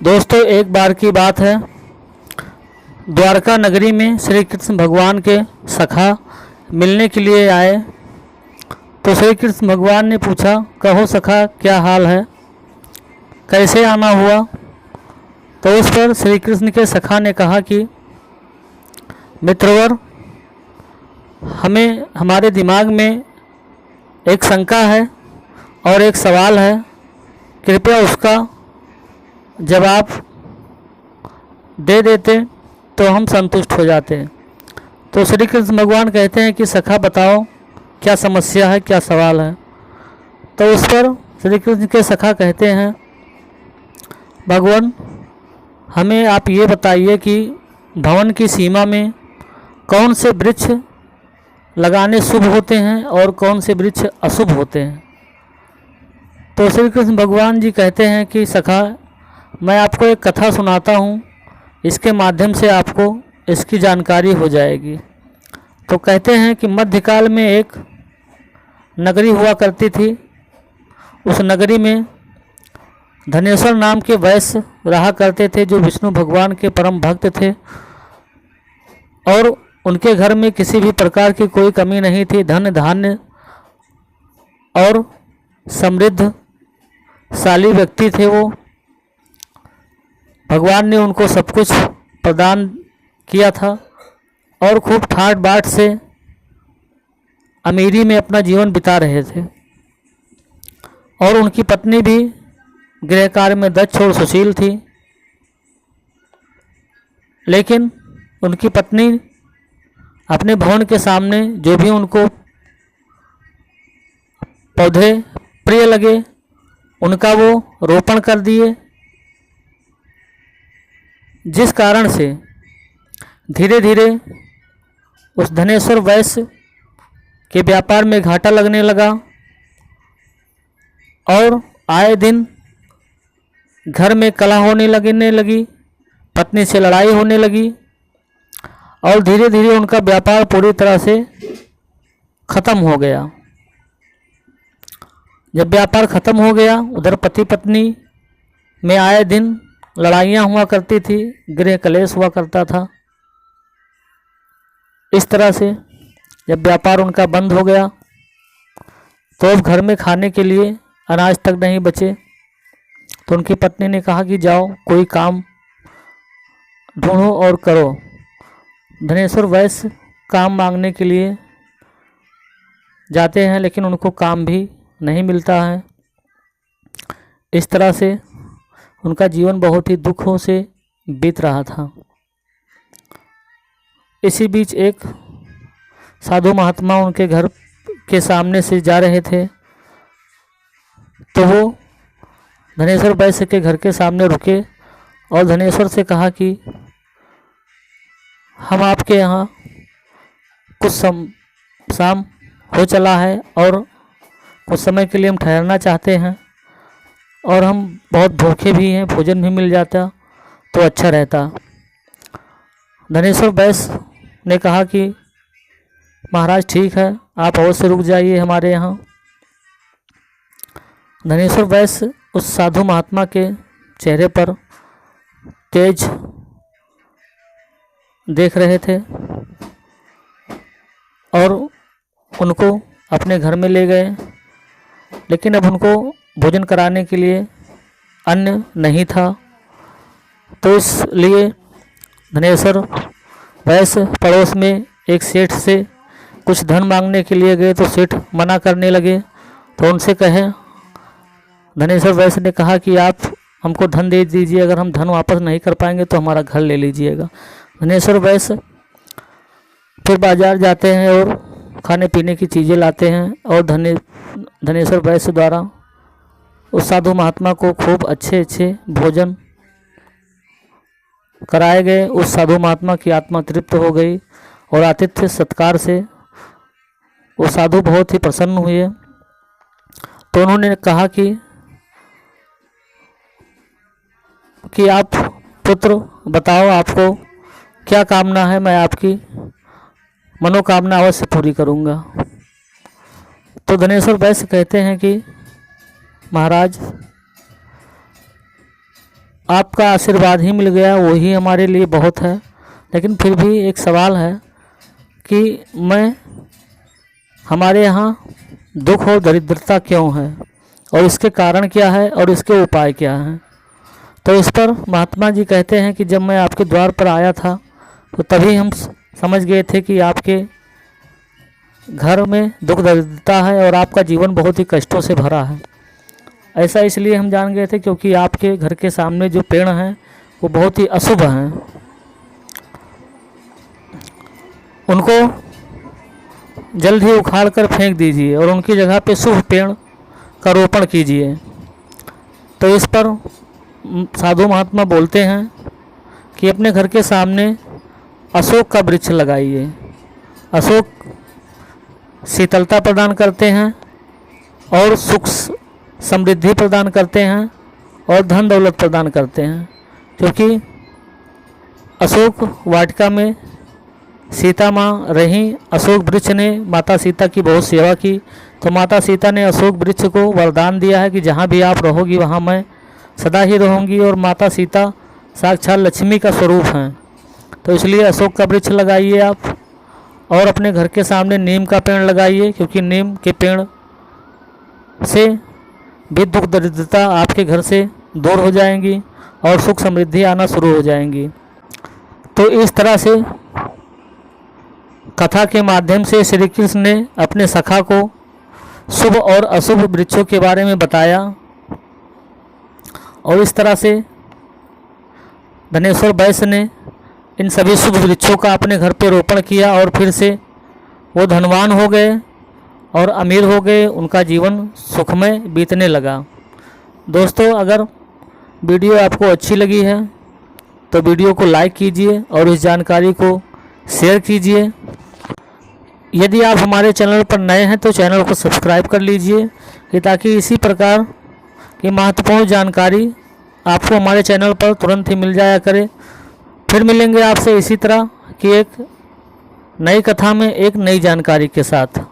दोस्तों, एक बार की बात है, द्वारका नगरी में श्री कृष्ण भगवान के सखा मिलने के लिए आए। तो श्री कृष्ण भगवान ने पूछा, कहो सखा, क्या हाल है, कैसे आना हुआ। तो उस पर श्री कृष्ण के सखा ने कहा कि मित्रवर, हमें हमारे दिमाग में एक शंका है और एक सवाल है, कृपया उसका जवाब दे देते तो हम संतुष्ट हो जाते। तो श्री कृष्ण भगवान कहते हैं कि सखा बताओ, क्या समस्या है, क्या सवाल है। तो उस पर श्री कृष्ण के सखा कहते हैं, भगवान, हमें आप ये बताइए कि भवन की सीमा में कौन से वृक्ष लगाने शुभ होते हैं और कौन से वृक्ष अशुभ होते हैं। तो श्री कृष्ण भगवान जी कहते हैं कि सखा, मैं आपको एक कथा सुनाता हूँ, इसके माध्यम से आपको इसकी जानकारी हो जाएगी। तो कहते हैं कि मध्यकाल में एक नगरी हुआ करती थी। उस नगरी में धनेश्वर नाम के वैश्य रहा करते थे, जो विष्णु भगवान के परम भक्त थे और उनके घर में किसी भी प्रकार की कोई कमी नहीं थी। धन धान्य और समृद्धशाली व्यक्ति थे वो। भगवान ने उनको सब कुछ प्रदान किया था और खूब ठाट बाट से अमीरी में अपना जीवन बिता रहे थे। और उनकी पत्नी भी गृह कार्य में दक्ष और सुशील थी। लेकिन उनकी पत्नी अपने भवन के सामने जो भी उनको पौधे प्रिय लगे, उनका वो रोपण कर दिए, जिस कारण से धीरे धीरे उस धनेश्वर वैश्य के व्यापार में घाटा लगने लगा और आए दिन घर में कलह होने लगी, पत्नी से लड़ाई होने लगी और धीरे धीरे उनका व्यापार पूरी तरह से ख़त्म हो गया। जब व्यापार ख़त्म हो गया, उधर पति पत्नी में आए दिन लड़ाइयाँ हुआ करती थी, गृह कलेश हुआ करता था। इस तरह से जब व्यापार उनका बंद हो गया तो अब घर में खाने के लिए अनाज तक नहीं बचे। तो उनकी पत्नी ने कहा कि जाओ कोई काम ढूंढो और करो। धनेश्वर वैश्य काम मांगने के लिए जाते हैं, लेकिन उनको काम भी नहीं मिलता है। इस तरह से उनका जीवन बहुत ही दुखों से बीत रहा था। इसी बीच एक साधु महात्मा उनके घर के सामने से जा रहे थे। तो वो धनेश्वर वैश्य के घर के सामने रुके और धनेश्वर से कहा कि हम आपके यहाँ कुछ शाम हो चला है और कुछ समय के लिए हम ठहरना चाहते हैं और हम बहुत भूखे भी हैं, भोजन भी मिल जाता तो अच्छा रहता। धनेश्वर वैश्य ने कहा कि महाराज ठीक है, आप अवश्य रुक जाइए हमारे यहाँ। धनेश्वर वैश्य उस साधु महात्मा के चेहरे पर तेज देख रहे थे और उनको अपने घर में ले गए। लेकिन अब उनको भोजन कराने के लिए अन्न नहीं था। तो इसलिए धनेश्वर वैश्य पड़ोस में एक सेठ से कुछ धन मांगने के लिए गए। तो सेठ मना करने लगे। तो उनसे कहे, धनेश्वर वैश्य ने कहा कि आप हमको धन दे दीजिए, अगर हम धन वापस नहीं कर पाएंगे तो हमारा घर ले लीजिएगा। धनेश्वर वैश्य फिर बाजार जाते हैं और खाने पीने की चीज़ें लाते हैं और धनेश्वर वैश्य द्वारा उस साधु महात्मा को खूब अच्छे भोजन कराए गए। उस साधु महात्मा की आत्मा तृप्त हो गई और आतिथ्य सत्कार से वो साधु बहुत ही प्रसन्न हुए। तो उन्होंने कहा कि आप पुत्र बताओ, आपको क्या कामना है, मैं आपकी मनोकामना अवश्य पूरी करूँगा। तो धनेश्वर वैश्य कहते हैं कि महाराज, आपका आशीर्वाद ही मिल गया वही हमारे लिए बहुत है। लेकिन फिर भी एक सवाल है कि हमारे यहाँ दुख और दरिद्रता क्यों है और इसके कारण क्या है और इसके उपाय क्या हैं। तो इस पर महात्मा जी कहते हैं कि जब मैं आपके द्वार पर आया था तो तभी हम समझ गए थे कि आपके घर में दुख दरिद्रता है और आपका जीवन बहुत ही कष्टों से भरा है। ऐसा इसलिए हम जान गए थे क्योंकि आपके घर के सामने जो पेड़ हैं वो बहुत ही अशुभ हैं, उनको जल्द ही उखाड़ कर फेंक दीजिए और उनकी जगह पे शुभ पेड़ का रोपण कीजिए। तो इस पर साधु महात्मा बोलते हैं कि अपने घर के सामने अशोक का वृक्ष लगाइए। अशोक शीतलता प्रदान करते हैं और सुख समृद्धि प्रदान करते हैं और धन दौलत प्रदान करते हैं। क्योंकि अशोक वाटिका में सीता माँ रहीं, अशोक वृक्ष ने माता सीता की बहुत सेवा की, तो माता सीता ने अशोक वृक्ष को वरदान दिया है कि जहाँ भी आप रहोगी वहाँ मैं सदा ही रहूँगी। और माता सीता साक्षात लक्ष्मी का स्वरूप हैं। तो इसलिए अशोक का वृक्ष लगाइए आप और अपने घर के सामने नीम का पेड़ लगाइए, क्योंकि नीम के पेड़ से भी दुख दरिद्रता आपके घर से दूर हो जाएंगी और सुख समृद्धि आना शुरू हो जाएंगी। तो इस तरह से कथा के माध्यम से श्री कृष्ण ने अपने सखा को शुभ और अशुभ वृक्षों के बारे में बताया और इस तरह से धनेश्वर वैश्य ने इन सभी शुभ वृक्षों का अपने घर पे रोपण किया और फिर से वो धनवान हो गए और अमीर हो गए, उनका जीवन सुखमय बीतने लगा। दोस्तों, अगर वीडियो आपको अच्छी लगी है तो वीडियो को लाइक कीजिए और इस जानकारी को शेयर कीजिए। यदि आप हमारे चैनल पर नए हैं तो चैनल को सब्सक्राइब कर लीजिए कि ताकि इसी प्रकार की महत्वपूर्ण जानकारी आपको हमारे चैनल पर तुरंत ही मिल जाया करे। फिर मिलेंगे आपसे इसी तरह की एक नई कथा में एक नई जानकारी के साथ।